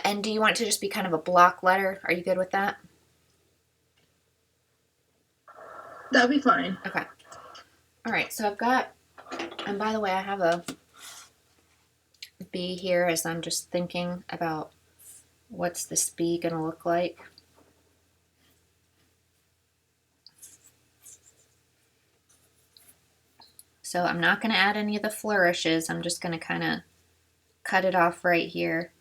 And do you want it to just be kind of a block letter? Are you good with that? That'd be fine. Okay. All right, so I've got, and by the way, I have a B here as I'm just thinking about what's this B going to look like. So I'm not going to add any of the flourishes. I'm just going to kind of cut it off right here.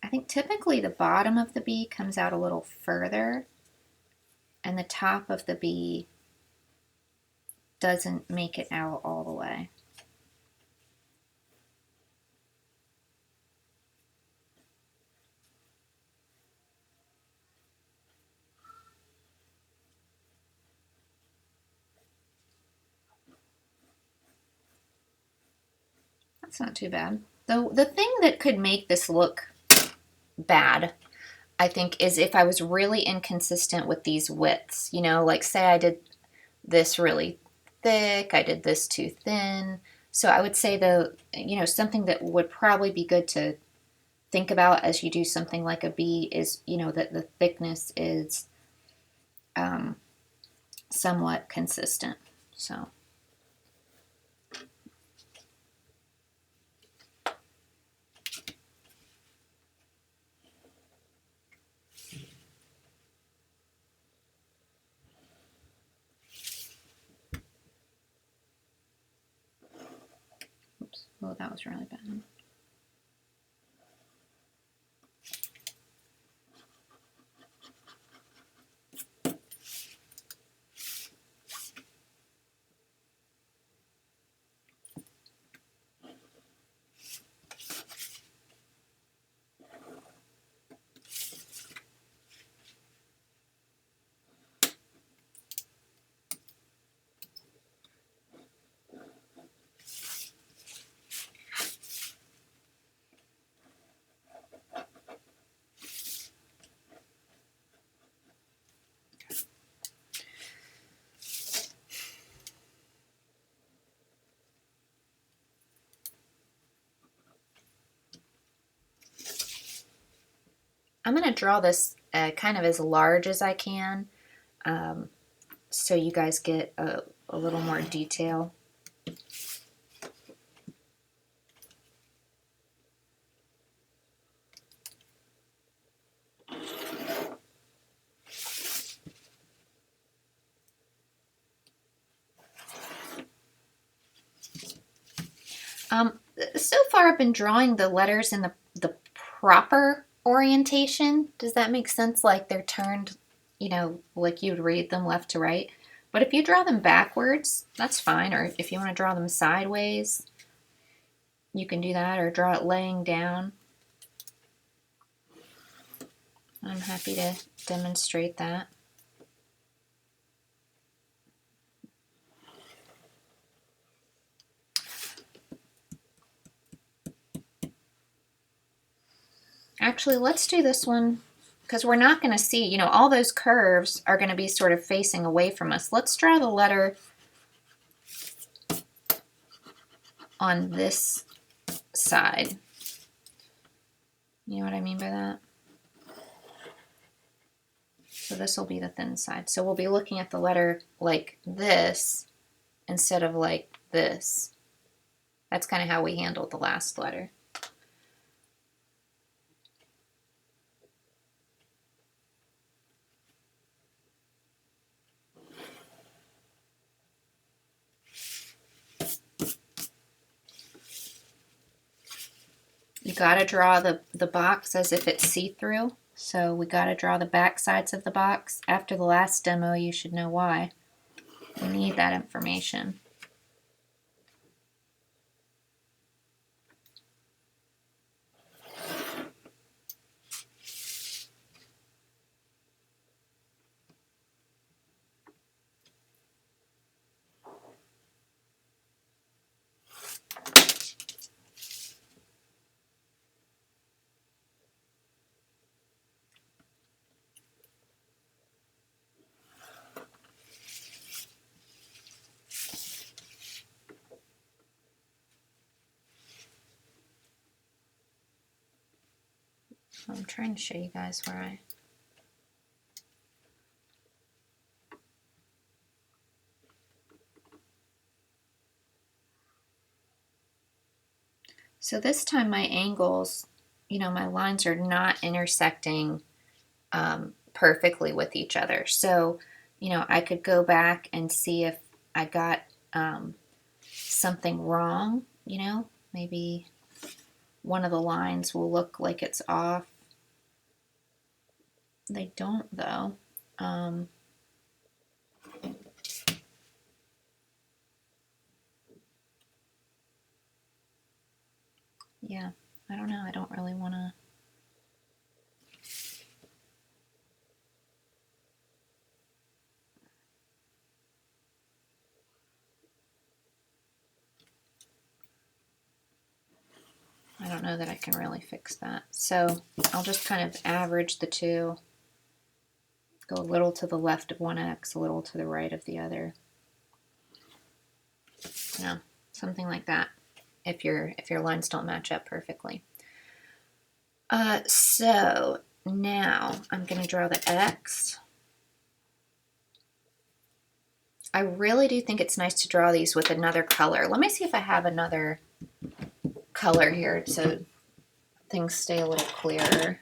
I think typically the bottom of the B comes out a little further and the top of the B doesn't make it out all the way. That's not too bad. The thing that could make this look bad, I think, is if I was really inconsistent with these widths. You know, like say I did this really thick, I did this too thin. So I would say something that would probably be good to think about as you do something like a B is, that the thickness is somewhat consistent. So. Oops. Oh, that was really bad. I'm going to draw this kind of as large as I can, so you guys get a little more detail. So far I've been drawing the letters in the proper orientation. Does that make sense? Like they're turned, like you'd read them left to right. But if you draw them backwards, that's fine. Or if you want to draw them sideways, you can do that, or draw it laying down. I'm happy to demonstrate that. Actually, let's do this one because we're not going to see, all those curves are going to be sort of facing away from us. Let's draw the letter on this side. You know what I mean by that? So this will be the thin side. So we'll be looking at the letter like this instead of like this. That's kind of how we handled the last letter. You got to draw the box as if it's see-through. So we got to draw the back sides of the box. After the last demo, you should know why. We need that information. I'm trying to show you guys where I... So this time my angles, you know, my lines are not intersecting perfectly with each other. So, you know, I could go back and see if I got something wrong, you know, maybe one of the lines will look like it's off. They don't though. Yeah, I don't know. I don't really want to. I don't know that I can really fix that. So I'll just kind of average the two. Go a little to the left of one X, a little to the right of the other. You know, something like that. If your lines don't match up perfectly. So now I'm going to draw the X. I really do think it's nice to draw these with another color. Let me see if I have another color here so things stay a little clearer.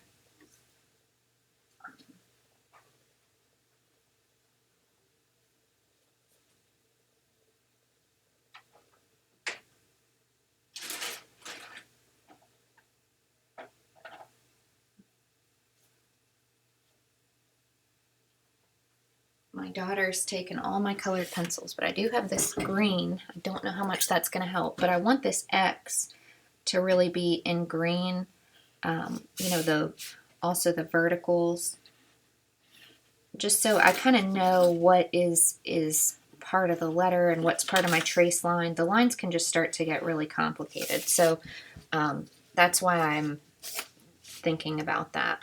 My daughter's taken all my colored pencils, but I do have this green. I don't know how much that's going to help, but I want this X to really be in green. You know, also the verticals, just so I kind of know what is part of the letter and what's part of my trace line. The lines can just start to get really complicated, so that's why I'm thinking about that.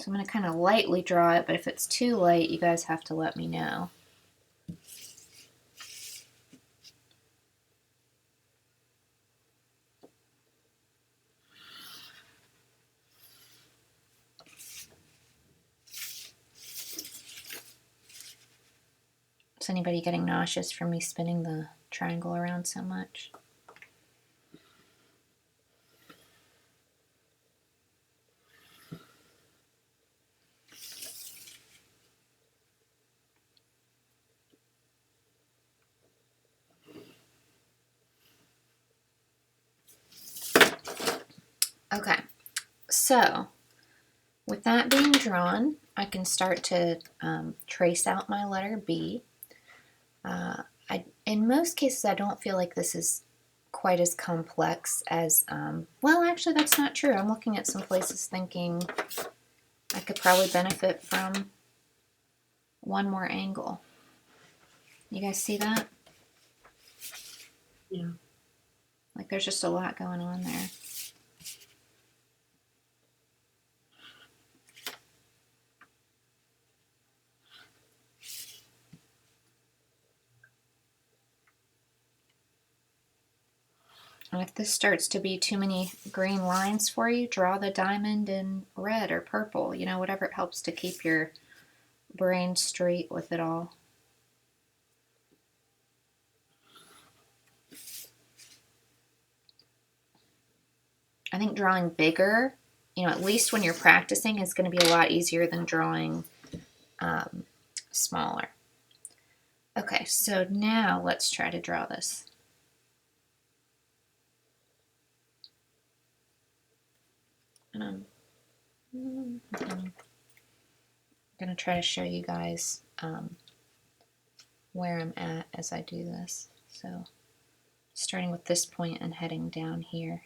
So I'm going to kind of lightly draw it, but if it's too light, you guys have to let me know. Is anybody getting nauseous from me spinning the triangle around so much? Okay, so with that being drawn, I can start to trace out my letter B. In most cases, I don't feel like this is quite as complex as, well, actually, that's not true. I'm looking at some places thinking I could probably benefit from one more angle. You guys see that? Yeah. Like there's just a lot going on there. And if this starts to be too many green lines for you, draw the diamond in red or purple, you know, whatever it helps to keep your brain straight with it all. I think drawing bigger, you know, at least when you're practicing, is going to be a lot easier than drawing smaller. Okay, so now let's try to draw this. And I'm going to try to show you guys where I'm at as I do this. So starting with this point and heading down here.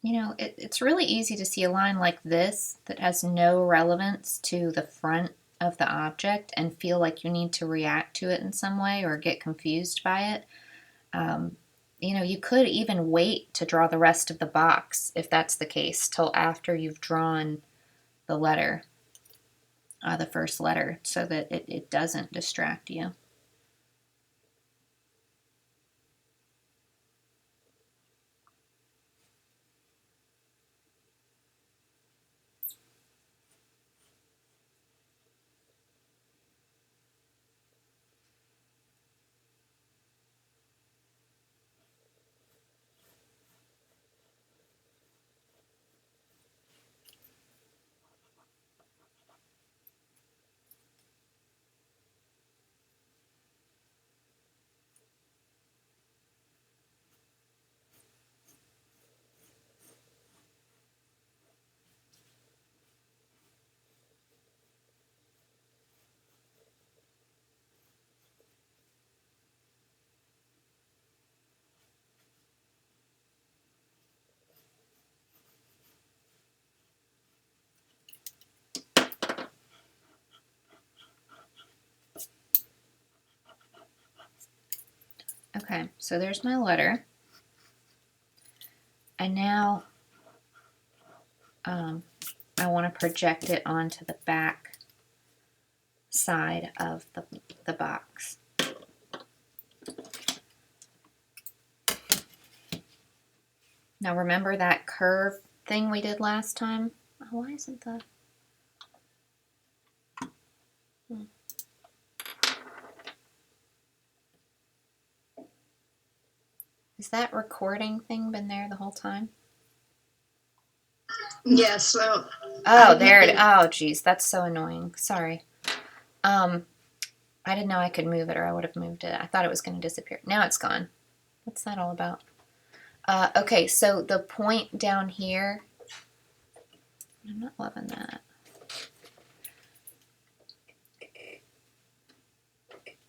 It's really easy to see a line like this that has no relevance to the front of the object and feel like you need to react to it in some way or get confused by it. Um, you could even wait to draw the rest of the box, if that's the case, till after you've drawn the letter, the first letter, so that it doesn't distract you. Okay, so there's my letter. And now I want to project it onto the back side of the box. Now remember that curve thing we did last time? Oh, why isn't the... Has that recording thing been there the whole time? Yes. So. Oh, there it. Oh, geez, that's so annoying. Sorry. I didn't know I could move it, or I would have moved it. I thought it was going to disappear. Now it's gone. What's that all about? Okay, so the point down here. I'm not loving that.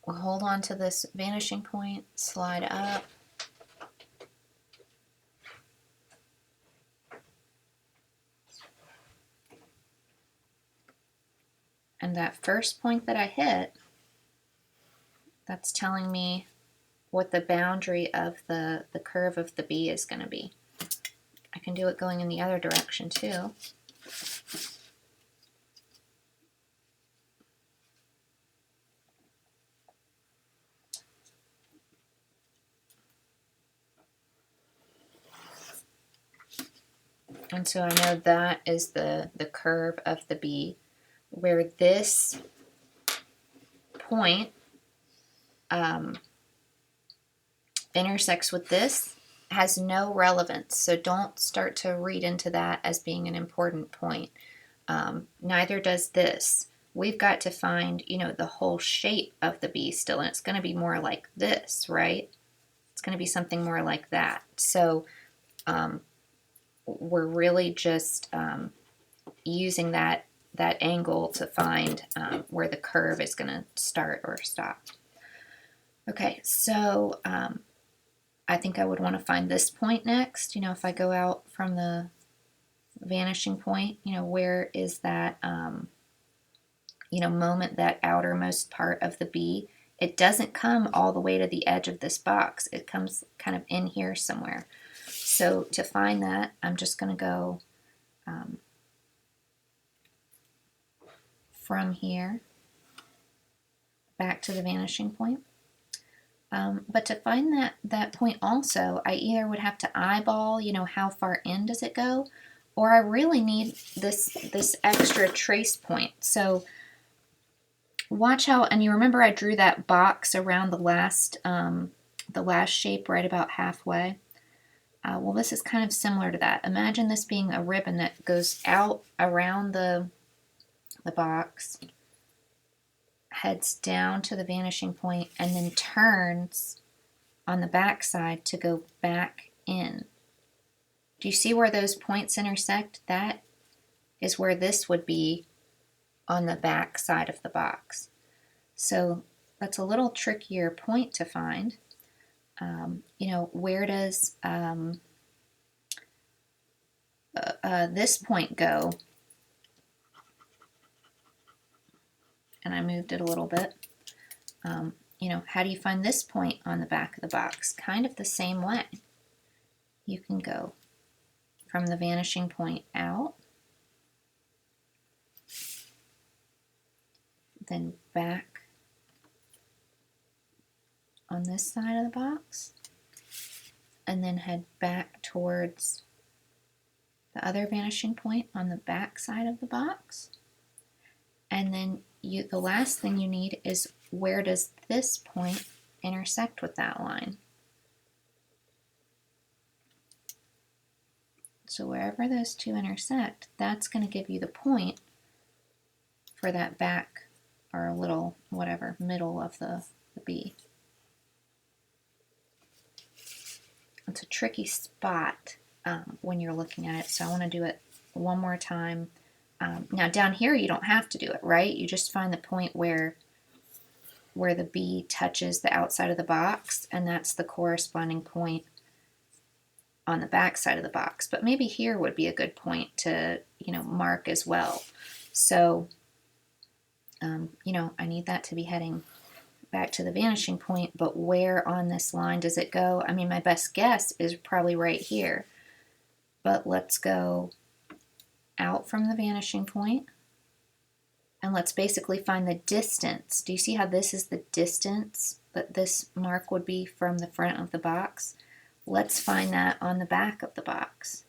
We'll hold on to this vanishing point, slide up. And that first point that I hit, that's telling me what the boundary of the curve of the B is going to be. I can do it going in the other direction too. And so I know that is the curve of the B, where this point intersects with this has no relevance. So don't start to read into that as being an important point. Neither does this. We've got to find, the whole shape of the B still, and it's going to be more like this, right? It's going to be something more like that. So we're really just using that angle to find where the curve is going to start or stop. Okay, so I think I would want to find this point next. If I go out from the vanishing point, where is that, moment, that outermost part of the B? It doesn't come all the way to the edge of this box. It comes kind of in here somewhere. So to find that, I'm just going to go from here back to the vanishing point. But to find that point also, I either would have to eyeball, how far in does it go, or I really need this extra trace point. So watch how, and you remember I drew that box around the last shape right about halfway. Well, this is kind of similar to that. Imagine this being a ribbon that goes out around the box, heads down to the vanishing point, and then turns on the back side to go back in. Do you see where those points intersect? That is where this would be on the back side of the box. So that's a little trickier point to find. Where does this point go? And I moved it a little bit. You know, how do you find this point on the back of the box? Kind of the same way. You can go from the vanishing point out, then back on this side of the box, and then head back towards the other vanishing point on the back side of the box. And then the last thing you need is, where does this point intersect with that line? So wherever those two intersect, that's going to give you the point for that back, or a little, whatever, middle of the bee. It's a tricky spot when you're looking at it, so I want to do it one more time. Now down here you don't have to do it, right? You just find the point where the bee touches the outside of the box, and that's the corresponding point on the back side of the box. But maybe here would be a good point to, you know, mark as well. So, you know, I need that to be heading back to the vanishing point, but where on this line does it go? I mean, my best guess is probably right here, but let's go out from the vanishing point, and let's basically find the distance. Do you see how this is the distance that this mark would be from the front of the box? Let's find that on the back of the box.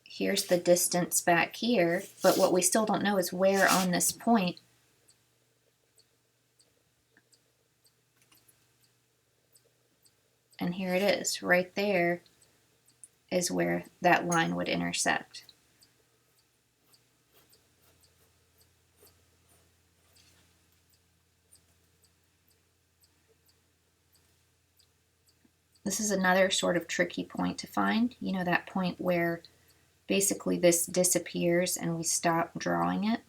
Here's the distance back here, but what we still don't know is where on this point and here it is, right there is where that line would intersect. This is another sort of tricky point to find, you know, that point where basically this disappears and we stop drawing it.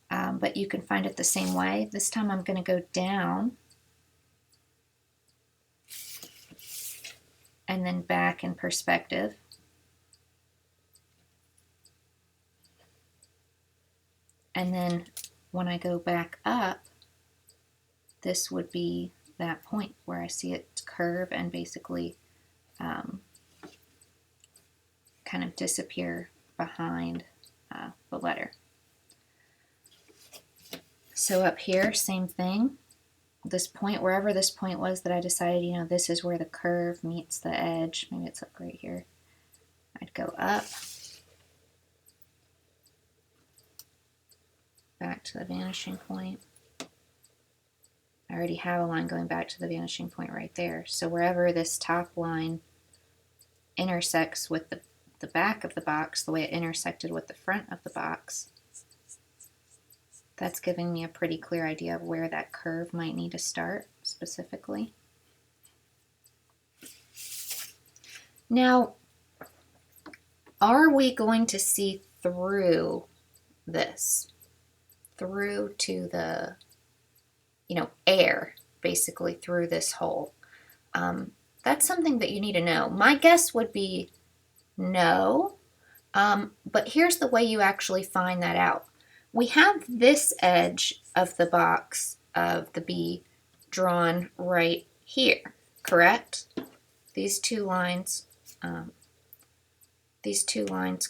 But you can find it the same way. This time I'm going to go down and then back in perspective. And then when I go back up, this would be that point where I see it curve and basically kind of disappear behind the letter. So up here, same thing. This point, wherever this point was that I decided, you know, this is where the curve meets the edge. Maybe it's like right here. I'd go up, back to the vanishing point. I already have a line going back to the vanishing point right there. So wherever this top line intersects with the back of the box, the way it intersected with the front of the box, that's giving me a pretty clear idea of where that curve might need to start specifically. Now, are we going to see through this? Through to the, you know, air, basically through this hole? That's something that you need to know. My guess would be no, but here's the way you actually find that out. We have this edge of the box of the bee drawn right here, correct? These two lines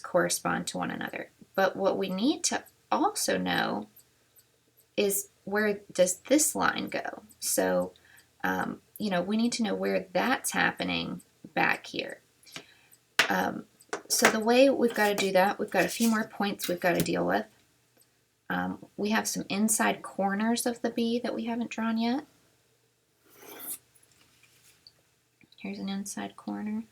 correspond to one another. But what we need to also know is, where does this line go? So, you know, we need to know where that's happening back here. So the way we've got to do that, we've got a few more points we've got to deal with. We have some inside corners of the bee that we haven't drawn yet. Here's an inside corner.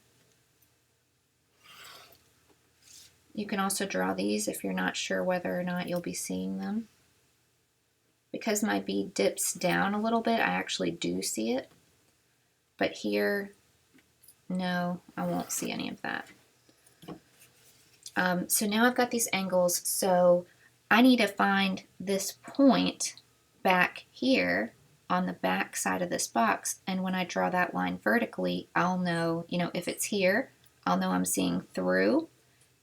You can also draw these if you're not sure whether or not you'll be seeing them. Because my bee dips down a little bit, I actually do see it. But here, no, I won't see any of that. So now I've got these angles, so I need to find this point back here on the back side of this box. And when I draw that line vertically, I'll know, if it's here, I'll know I'm seeing through.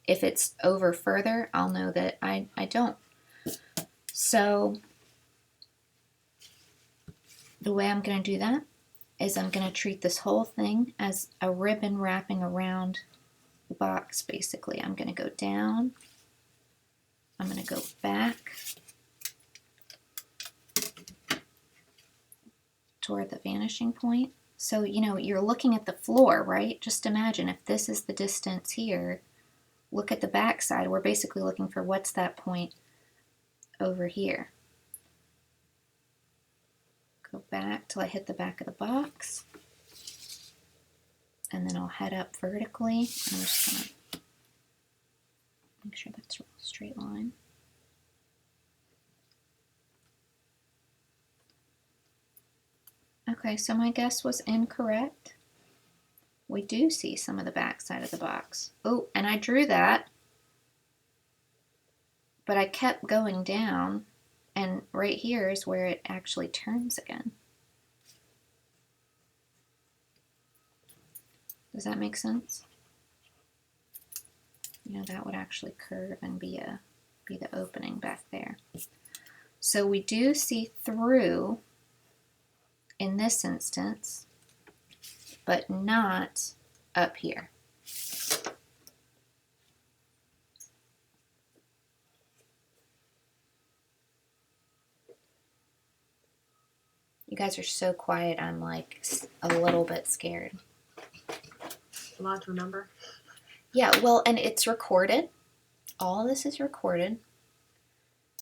If it's over further, I'll know that I don't. So the way I'm going to do that is I'm going to treat this whole thing as a ribbon wrapping around the box, basically. I'm going to go down. I'm going to go back toward the vanishing point. So, you're looking at the floor, right? Just imagine if this is the distance here, look at the back side. We're basically looking for what's that point over here. Go back till I hit the back of the box. And then I'll head up vertically. I'm just going to make sure that's a straight line. Okay, so my guess was incorrect. We do see some of the back side of the box. Oh, and I drew that, but I kept going down, and right here is where it actually turns again. Does that make sense? That would actually curve and be the opening back there. So we do see through in this instance, but not up here. You guys are so quiet, I'm like a little bit scared. A lot to remember. Yeah, well, and it's recorded. All this is recorded.